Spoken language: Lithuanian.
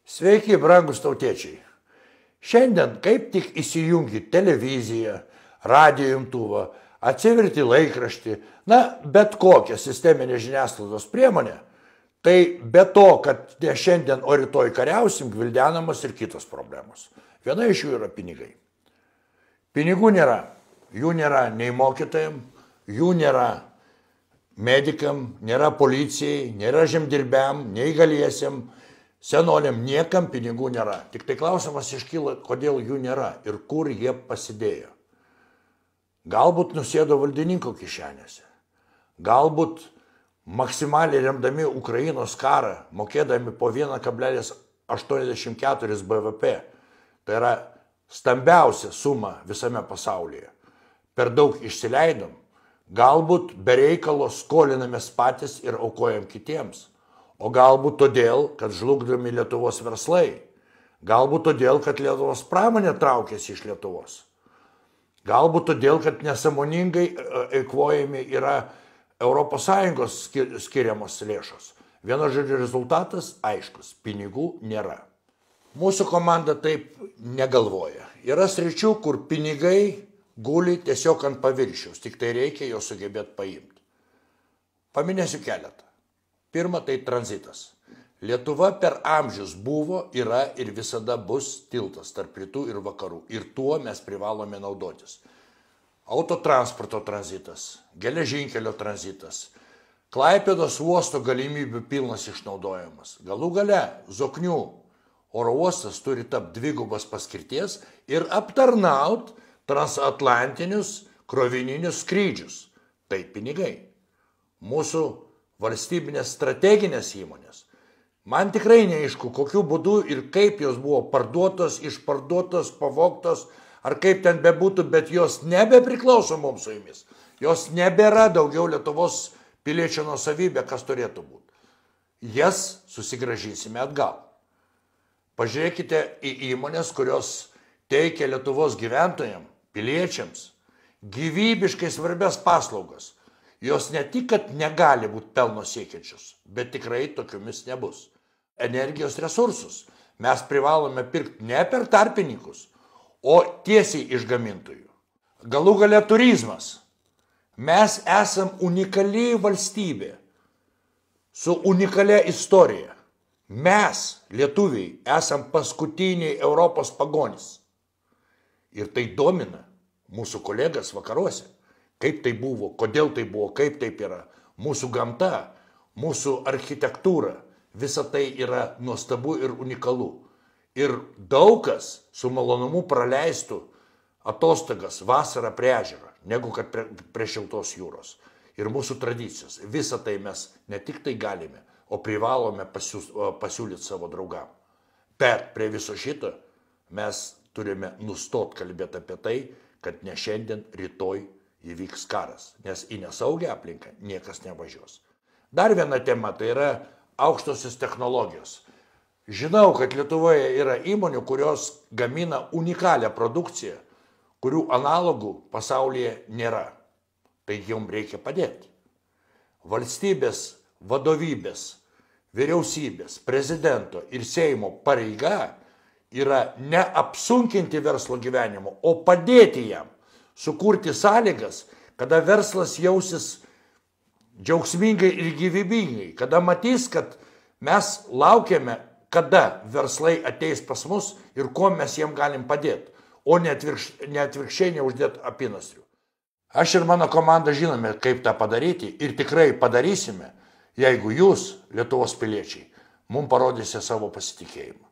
Sveiki, brangus tautiečiai. Šiandien kaip tik įsijungi televiziją, radijo imtuvą, atsiverti laikraštį, bet kokią sisteminę žiniasklaidos priemonę, tai be to, kad ne šiandien, o rytoj kariausim, gvildenamas ir kitos problemos. Viena iš jų yra pinigai. Pinigų nėra. Jų nėra nei mokytojam, jų nėra medikam, nėra policijai, nėra žemdirbiam, neįgaliesiem, senoliam, niekam pinigų nėra. Tik tai klausimas iškyla, kodėl jų nėra ir kur jie pasidėjo. Galbūt nusėdo valdininko kišenėse. Galbūt maksimaliai remdami Ukrainos karą, mokėdami po 1,84 BVP. Tai yra stambiausia suma visame pasaulyje. Per daug išsileidom. Galbūt be reikalo skolinamės patys ir aukojam kitiems. O galbūt todėl, kad žlugdomi Lietuvos verslai. Galbūt todėl, kad Lietuvos pramonė traukėsi iš Lietuvos. Galbūt todėl, kad nesąmoningai eikvojami yra ES skiriamos lėšos. Vieno žodžio rezultatas aiškus – pinigų nėra. Mūsų komanda taip negalvoja. Yra sričių, kur pinigai guli tiesiog ant paviršiaus, tik tai reikia jo sugebėti paimti. Paminėsiu keletą. Pirma, tai tranzitas. Lietuva per amžius buvo, yra ir visada bus tiltas tarp rytų ir vakarų. Ir tuo mes privalome naudotis. Autotransporto tranzitas, geležinkelio tranzitas, Klaipėdos uosto galimybių pilnas išnaudojimas. Galų gale Zoknių oro uostas turi tapti dvigubos paskirties ir aptarnaut transatlantinius krovininius skrydžius. Tai pinigai. Mūsų valstybinės strateginės įmonės. Man tikrai neaišku, kokiu būdu ir kaip jos buvo parduotos, išparduotos, pavogtos, ar kaip ten bebūtų, bet jos nebepriklauso mums su jumis. Jos nebėra daugiau Lietuvos piliečio nuosavybė, kas turėtų būti. Jas susigrąžinsime atgal. Pažiūrėkite į įmonės, kurios teikia Lietuvos gyventojams, piliečiams, gyvybiškai svarbias paslaugas. Jos ne tik, kad negali būti pelno siekiančios, bet tikrai tokiomis nebus. Energijos resursus mes privalome pirkti ne per tarpininkus, o tiesiai iš gamintojų. Galų gale turizmas. Mes esam unikali valstybė su unikalia istorija. Mes, lietuviai, esam paskutiniai Europos pagonys. Ir tai domina mūsų kolegas vakaruose. Kaip tai buvo, kodėl tai buvo, kaip taip yra. Mūsų gamta, mūsų architektūra, visa tai yra nuostabu ir unikalu. Ir daug kas su malonumu praleistų atostogas vasarą prie ežero, negu kad prie šiltos jūros. Ir mūsų tradicijos. Visą tai mes ne tik tai galime, o privalome pasiūlyti savo draugam. Bet prie viso šito mes turime nustoti kalbėti apie tai, kad ne šiandien, rytoj įvyks karas, nes į nesaugią aplinką niekas nevažiuos. Dar viena tema, tai yra aukštosios technologijos. Žinau, kad Lietuvoje yra įmonių, kurios gamina unikalią produkciją, kurių analogų pasaulyje nėra. Tai jom reikia padėti. Valstybės vadovybės, vyriausybės, prezidento ir Seimo pareiga yra ne apsunkinti verslo gyvenimo, o padėti jam, sukurti sąlygas, kada verslas jausis džiaugsmingai ir gyvybingai, kada matys, kad mes laukiame, kada verslai ateis pas mus ir kuo mes jiem galim padėti, o ne atvirkščiai neuždėti apynasrių. Aš ir mano komanda žinome, kaip tą padaryti ir tikrai padarysime, jeigu jūs, Lietuvos piliečiai, mums parodysite savo pasitikėjimą.